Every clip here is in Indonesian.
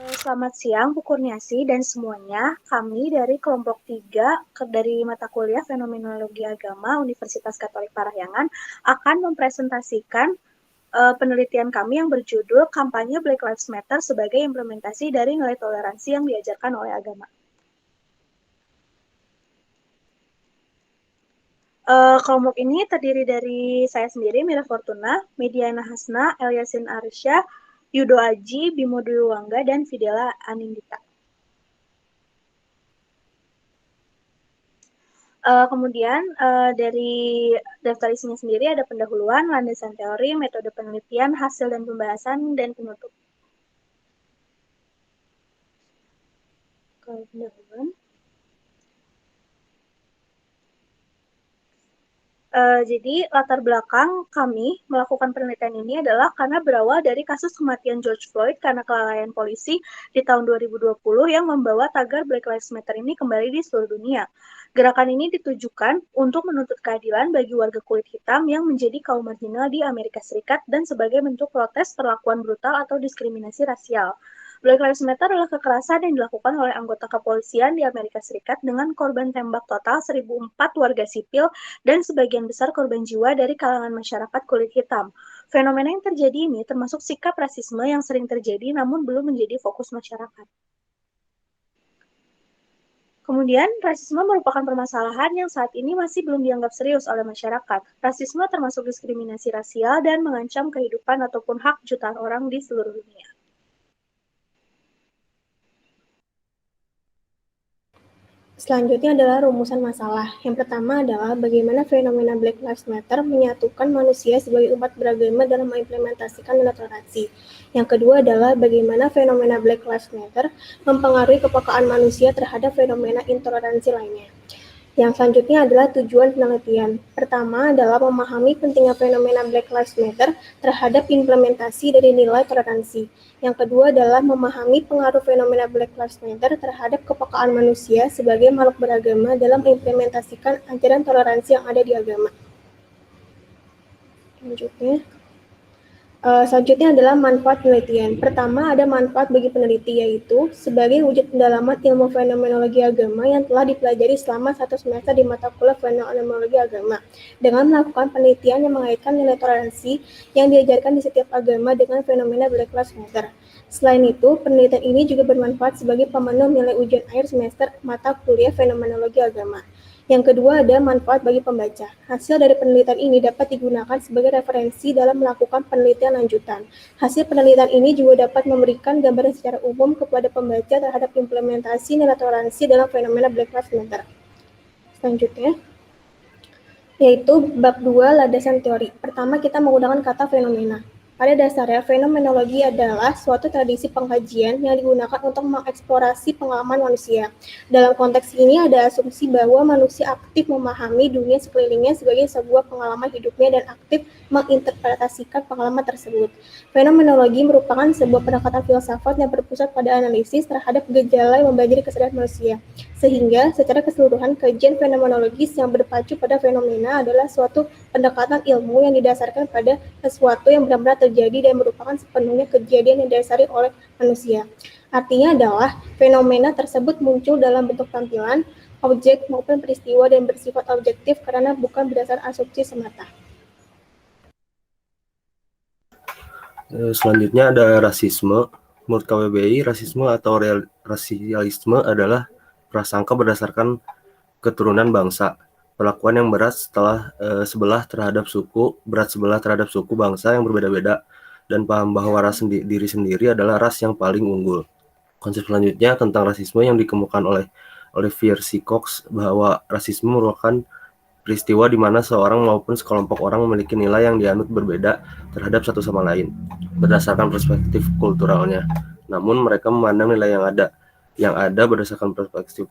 Selamat siang, Bu Kurniasi dan semuanya. Kami dari kelompok 3 dari mata kuliah Fenomenologi Agama Universitas Katolik Parahyangan akan mempresentasikan penelitian kami yang berjudul Kampanye Black Lives Matter sebagai implementasi dari nilai toleransi yang diajarkan oleh agama. Kelompok ini terdiri dari saya sendiri, Mira Fortuna, Mediana Hasna, Elyasin Arsya, Yudo Aji, Bimo Dwi Wangga, dan Fidela Anindita. Kemudian dari daftar isinya sendiri ada pendahuluan, landasan teori, metode penelitian, hasil dan pembahasan, dan penutup. Kalau pendahuluan. Jadi latar belakang kami melakukan penelitian ini adalah karena berawal dari kasus kematian George Floyd karena kelalaian polisi di tahun 2020 yang membawa tagar Black Lives Matter ini kembali di seluruh dunia. Gerakan ini ditujukan untuk menuntut keadilan bagi warga kulit hitam yang menjadi kaum marginal di Amerika Serikat dan sebagai bentuk protes perlakuan brutal atau diskriminasi rasial. Black Lives Matter adalah kekerasan yang dilakukan oleh anggota kepolisian di Amerika Serikat dengan korban tembak total 1.004 warga sipil dan sebagian besar korban jiwa dari kalangan masyarakat kulit hitam. Fenomena yang terjadi ini termasuk sikap rasisme yang sering terjadi namun belum menjadi fokus masyarakat. Kemudian, rasisme merupakan permasalahan yang saat ini masih belum dianggap serius oleh masyarakat. Rasisme termasuk diskriminasi rasial dan mengancam kehidupan ataupun hak jutaan orang di seluruh dunia. Selanjutnya adalah rumusan masalah. Yang pertama adalah bagaimana fenomena Black Lives Matter menyatukan manusia sebagai umat beragama dalam mengimplementasikan nilai toleransi. Yang kedua adalah bagaimana fenomena Black Lives Matter mempengaruhi kepekaan manusia terhadap fenomena intoleransi lainnya. Yang selanjutnya adalah tujuan penelitian. Pertama adalah memahami pentingnya fenomena Black Lives Matter terhadap implementasi dari nilai toleransi. Yang kedua adalah memahami pengaruh fenomena Black Lives Matter terhadap kepekaan manusia sebagai makhluk beragama dalam mengimplementasikan ajaran toleransi yang ada di agama. Selanjutnya adalah manfaat penelitian. Pertama, ada manfaat bagi peneliti, yaitu sebagai wujud pendalaman ilmu fenomenologi agama yang telah dipelajari selama 1 semester di mata kuliah fenomenologi agama, dengan melakukan penelitian yang mengaitkan nilai toleransi yang diajarkan di setiap agama dengan fenomena Black Lives Matter. Selain itu, penelitian ini juga bermanfaat sebagai pemenuh nilai ujian akhir semester mata kuliah fenomenologi agama. Yang kedua ada manfaat bagi pembaca. Hasil dari penelitian ini dapat digunakan sebagai referensi dalam melakukan penelitian lanjutan. Hasil penelitian ini juga dapat memberikan gambaran secara umum kepada pembaca terhadap implementasi nilai toleransi dalam fenomena Black Lives Matter. Selanjutnya, yaitu bab 2 landasan teori. Pertama, kita menggunakan kata fenomena. Pada dasarnya, fenomenologi adalah suatu tradisi pengkajian yang digunakan untuk mengeksplorasi pengalaman manusia. Dalam konteks ini ada asumsi bahwa manusia aktif memahami dunia sekelilingnya sebagai sebuah pengalaman hidupnya dan aktif menginterpretasikan pengalaman tersebut. Fenomenologi merupakan sebuah pendekatan filsafat yang berpusat pada analisis terhadap gejala yang membanjiri kesadaran manusia. Sehingga, secara keseluruhan, kajian fenomenologis yang berpacu pada fenomena adalah suatu pendekatan ilmu yang didasarkan pada sesuatu yang benar-benar terjadi dan merupakan sepenuhnya kejadian yang didasari oleh manusia. Artinya adalah fenomena tersebut muncul dalam bentuk tampilan, objek maupun peristiwa dan bersifat objektif karena bukan berdasar asumsi semata. Selanjutnya ada rasisme. Menurut KBBI, rasisme atau rasialisme adalah prasangka berdasarkan keturunan bangsa, perlakuan yang berat sebelah terhadap suku bangsa yang berbeda-beda, dan paham bahwa ras diri sendiri adalah ras yang paling unggul. Konsep selanjutnya tentang rasisme yang dikemukakan oleh Olivier C. Cox bahwa rasisme merupakan peristiwa di mana seorang maupun sekelompok orang memiliki nilai yang dianut berbeda terhadap satu sama lain berdasarkan perspektif kulturalnya. Namun mereka memandang nilai yang ada berdasarkan perspektif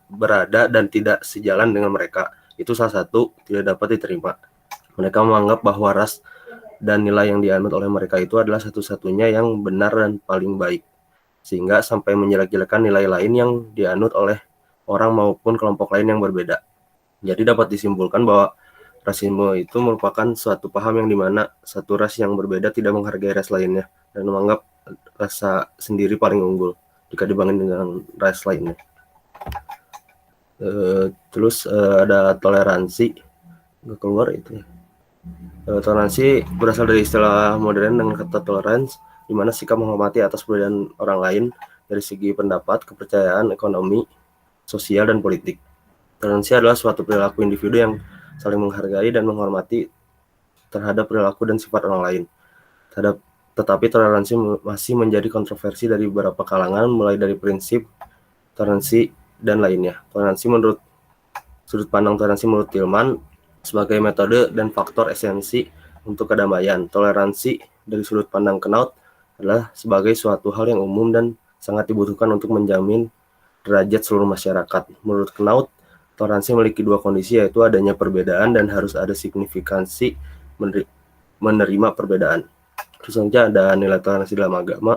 berada dan tidak sejalan dengan mereka. Itu salah satu tidak dapat diterima. Mereka menganggap bahwa ras dan nilai yang dianut oleh mereka itu adalah satu-satunya yang benar dan paling baik, sehingga sampai menjelek-jelekan nilai lain yang dianut oleh orang maupun kelompok lain yang berbeda. Jadi dapat disimpulkan bahwa rasisme itu merupakan suatu paham yang dimana satu ras yang berbeda tidak menghargai ras lainnya dan menganggap rasa sendiri paling unggul jika dibandingkan dengan ras lainnya. Terus ada toleransi, nggak keluar itu ya. Toleransi berasal dari istilah modern dengan kata tolerance, di mana sikap menghormati atas perbedaan orang lain dari segi pendapat, kepercayaan, ekonomi, sosial, dan politik. Toleransi adalah suatu perilaku individu yang saling menghargai dan menghormati terhadap perilaku dan sifat orang lain. Tetapi toleransi masih menjadi kontroversi dari beberapa kalangan, mulai dari prinsip, toleransi, dan lainnya. Toleransi menurut sudut pandang toleransi menurut Tillman sebagai metode dan faktor esensi untuk kedamaian. Toleransi dari sudut pandang Knaut adalah sebagai suatu hal yang umum dan sangat dibutuhkan untuk menjamin derajat seluruh masyarakat. Menurut Knaut, toleransi memiliki dua kondisi, yaitu adanya perbedaan dan harus ada signifikansi menerima perbedaan. Terus selanjutnya ada nilai toleransi dalam agama.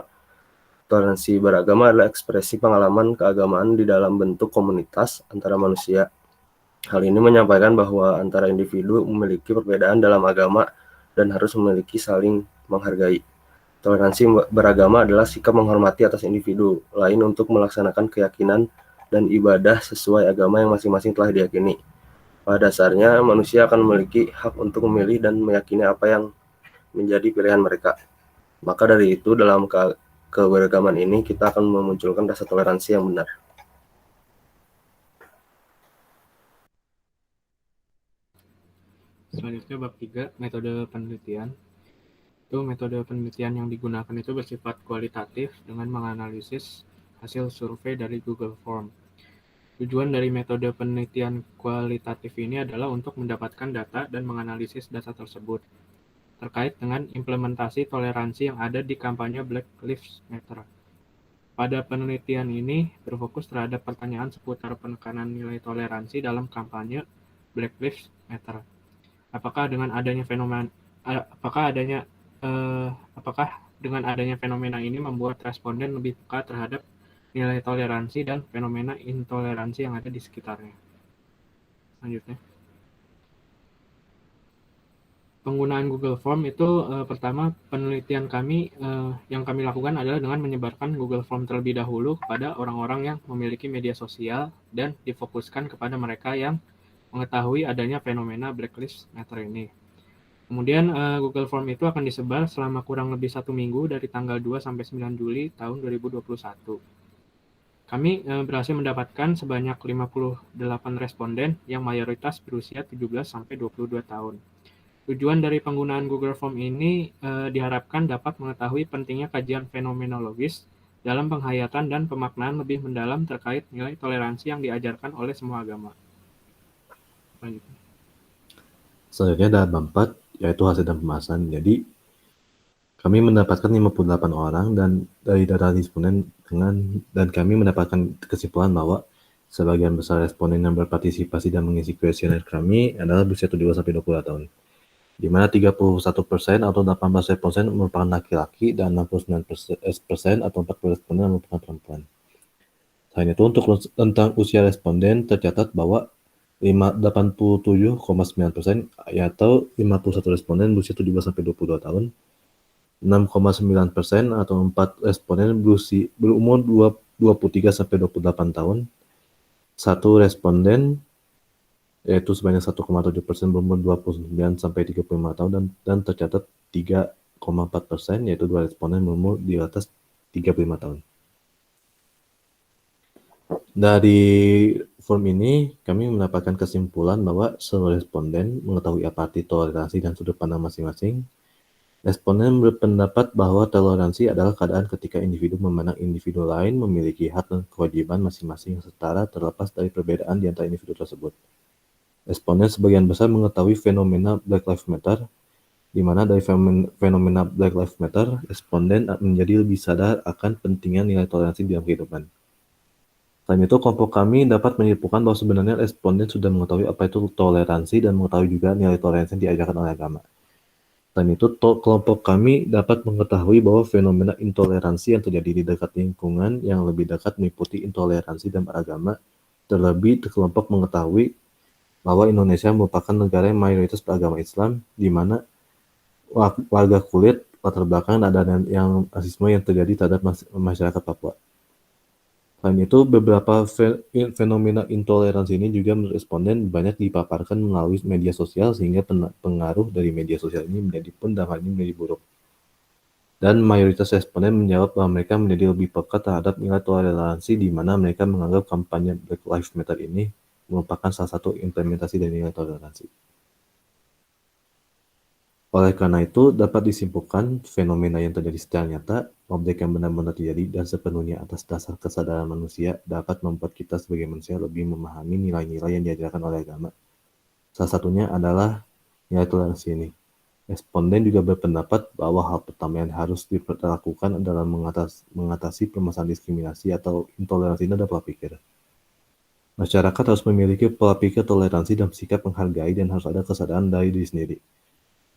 Toleransi beragama adalah ekspresi pengalaman keagamaan di dalam bentuk komunitas antara manusia. Hal ini menyampaikan bahwa antara individu memiliki perbedaan dalam agama dan harus memiliki saling menghargai. Toleransi beragama adalah sikap menghormati atas individu lain untuk melaksanakan keyakinan dan ibadah sesuai agama yang masing-masing telah diyakini. Pada dasarnya, manusia akan memiliki hak untuk memilih dan meyakini apa yang menjadi pilihan mereka. Maka dari itu, dalam keberagaman ini, kita akan memunculkan rasa toleransi yang benar. Selanjutnya bab 3, metode penelitian. Itu metode penelitian yang digunakan itu bersifat kualitatif dengan menganalisis hasil survei dari Google Form. Tujuan dari metode penelitian kualitatif ini adalah untuk mendapatkan data dan menganalisis data tersebut terkait dengan implementasi toleransi yang ada di kampanye Black Lives Matter. Pada penelitian ini berfokus terhadap pertanyaan seputar penekanan nilai toleransi dalam kampanye Black Lives Matter. Apakah dengan adanya fenomena ini membuat responden lebih peka terhadap nilai toleransi dan fenomena intoleransi yang ada di sekitarnya. Selanjutnya, penggunaan Google Form itu pertama penelitian kami yang kami lakukan adalah dengan menyebarkan Google Form terlebih dahulu kepada orang-orang yang memiliki media sosial dan difokuskan kepada mereka yang mengetahui adanya fenomena Black Lives Matter ini. Kemudian Google Form itu akan disebar selama kurang lebih 1 minggu dari tanggal 2 sampai 9 Juli tahun 2021. Kami berhasil mendapatkan sebanyak 58 responden yang mayoritas berusia 17 sampai 22 tahun. Tujuan dari penggunaan Google Form ini diharapkan dapat mengetahui pentingnya kajian fenomenologis dalam penghayatan dan pemaknaan lebih mendalam terkait nilai toleransi yang diajarkan oleh semua agama. Selanjutnya ada bab 4, yaitu hasil dan pembahasan. Jadi, kami mendapatkan 58 orang dan dari data responden dan kami mendapatkan kesimpulan bahwa sebagian besar responden yang berpartisipasi dan mengisi kuesioner kami adalah berusia 17 sampai 22 tahun. Di mana 31% atau 18% merupakan laki-laki dan 69% atau 40% merupakan perempuan. Selain itu, untuk tentang usia responden tercatat bahwa 87,9% atau 51 responden berusia 17 sampai 22 tahun, 6,9% atau 4 responden berumur 23 sampai 28 tahun, 1 responden yaitu sebanyak 1,7% berumur 29 sampai 35 tahun dan tercatat 3,4% yaitu 2 responden berumur di atas 35 tahun. Dari form ini, kami mendapatkan kesimpulan bahwa seluruh responden mengetahui apa arti toleransi dan sudut pandang masing-masing. Responden berpendapat bahwa toleransi adalah keadaan ketika individu memandang individu lain memiliki hak dan kewajiban masing-masing yang setara terlepas dari perbedaan di antara individu tersebut. Responden sebagian besar mengetahui fenomena Black Lives Matter, di mana dari fenomena Black Lives Matter, responden menjadi lebih sadar akan pentingnya nilai toleransi dalam kehidupan. Selain itu, kelompok kami dapat menyimpulkan bahwa sebenarnya responden sudah mengetahui apa itu toleransi dan mengetahui juga nilai toleransi yang diajarkan oleh agama. Selain itu, kelompok kami dapat mengetahui bahwa fenomena intoleransi yang terjadi di dekat lingkungan yang lebih dekat meliputi intoleransi dan beragama. Terlebih, kelompok mengetahui bahwa Indonesia merupakan negara yang mayoritas beragama Islam, di mana warga kulit latar belakang ada yang rasisme yang terjadi terhadap masyarakat Papua. Selain itu, beberapa fenomena intoleransi ini juga menurut responden banyak dipaparkan melalui media sosial sehingga pengaruh dari media sosial ini menjadi pun dalam hal ini menjadi buruk. Dan mayoritas responden menjawab bahwa mereka menjadi lebih peka terhadap nilai toleransi di mana mereka menganggap kampanye Black Lives Matter ini merupakan salah satu implementasi dari nilai toleransi. Oleh karena itu, dapat disimpulkan fenomena yang terjadi secara nyata, objek yang benar-benar terjadi dan sepenuhnya atas dasar kesadaran manusia dapat membuat kita sebagai manusia lebih memahami nilai-nilai yang diajarkan oleh agama. Salah satunya adalah nilai toleransi ini. Responden juga berpendapat bahwa hal pertama yang harus dilakukan adalah mengatasi permasalahan diskriminasi atau intoleransi ini adalah pola pikir. Masyarakat harus memiliki pola pikir toleransi dan sikap menghargai dan harus ada kesadaran dari diri sendiri.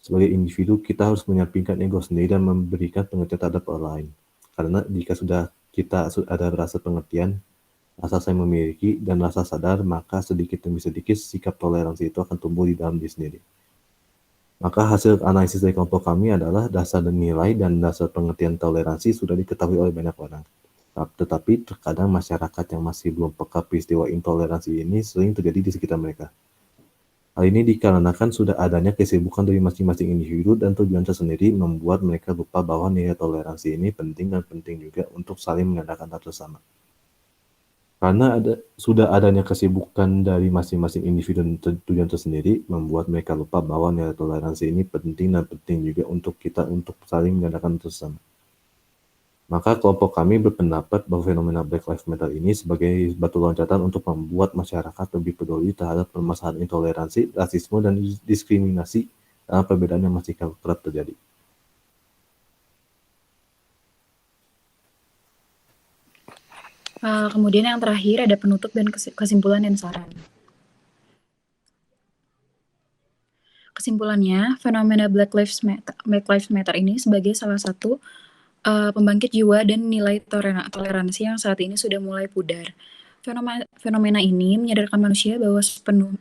Sebagai individu, kita harus menyampingkan ego sendiri dan memberikan pengertian terhadap orang lain. Karena jika kita ada rasa pengertian, rasa saya memiliki, dan rasa sadar, maka sedikit demi sedikit sikap toleransi itu akan tumbuh di dalam diri sendiri. Maka hasil analisis dari kelompok kami adalah dasar dan nilai dan dasar pengertian toleransi sudah diketahui oleh banyak orang. Tetapi terkadang masyarakat yang masih belum peka peristiwa intoleransi ini sering terjadi di sekitar mereka. Hal ini dikarenakan sudah adanya kesibukan dari masing-masing individu dan tujuan tersendiri membuat mereka lupa bahwa nilai toleransi ini penting dan penting juga untuk saling mengadakan hal bersama. Karena sudah adanya kesibukan dari masing-masing individu dan tujuan tersendiri membuat mereka lupa bahwa nilai toleransi ini penting dan penting juga untuk kita untuk saling mengadakan hal bersama. Maka kelompok kami berpendapat bahwa fenomena Black Lives Matter ini sebagai batu loncatan untuk membuat masyarakat lebih peduli terhadap permasalahan intoleransi, rasisme, dan diskriminasi dalam perbedaan yang masih kerap terjadi. Kemudian yang terakhir ada penutup dan kesimpulan dan saran. Kesimpulannya, fenomena Black Lives Matter ini sebagai salah satu pembangkit jiwa dan nilai toleransi yang saat ini sudah mulai pudar. Fenomena ini menyadarkan manusia bahwa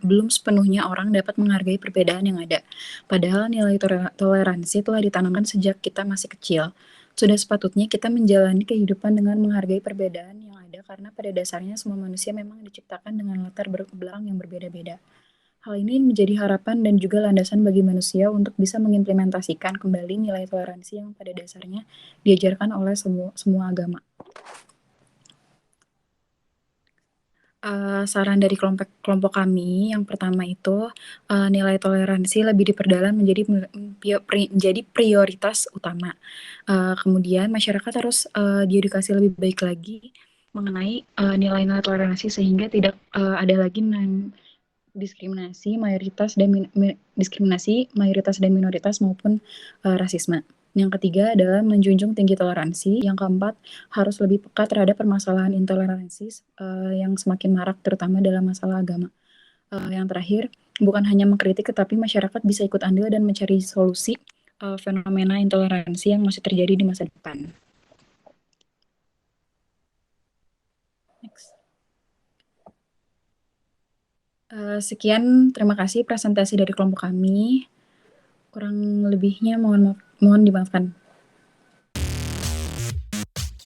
belum sepenuhnya orang dapat menghargai perbedaan yang ada. Padahal nilai toleransi telah ditanamkan sejak kita masih kecil. Sudah sepatutnya kita menjalani kehidupan dengan menghargai perbedaan yang ada karena pada dasarnya semua manusia memang diciptakan dengan latar belakang yang berbeda-beda. Hal ini menjadi harapan dan juga landasan bagi manusia untuk bisa mengimplementasikan kembali nilai toleransi yang pada dasarnya diajarkan oleh semua agama. Saran dari kelompok kami yang pertama itu nilai toleransi lebih diperdalam menjadi prioritas utama. Kemudian masyarakat harus diedukasi lebih baik lagi mengenai nilai-nilai toleransi sehingga tidak ada lagi diskriminasi mayoritas dan minoritas maupun rasisme. Yang ketiga adalah menjunjung tinggi toleransi. Yang keempat, harus lebih peka terhadap permasalahan intoleransi yang semakin marak terutama dalam masalah agama. Yang terakhir, bukan hanya mengkritik tetapi masyarakat bisa ikut andil dan mencari solusi fenomena intoleransi yang masih terjadi di masa depan. Next. Sekian, terima kasih presentasi dari kelompok kami. Kurang lebihnya mohon dimaafkan.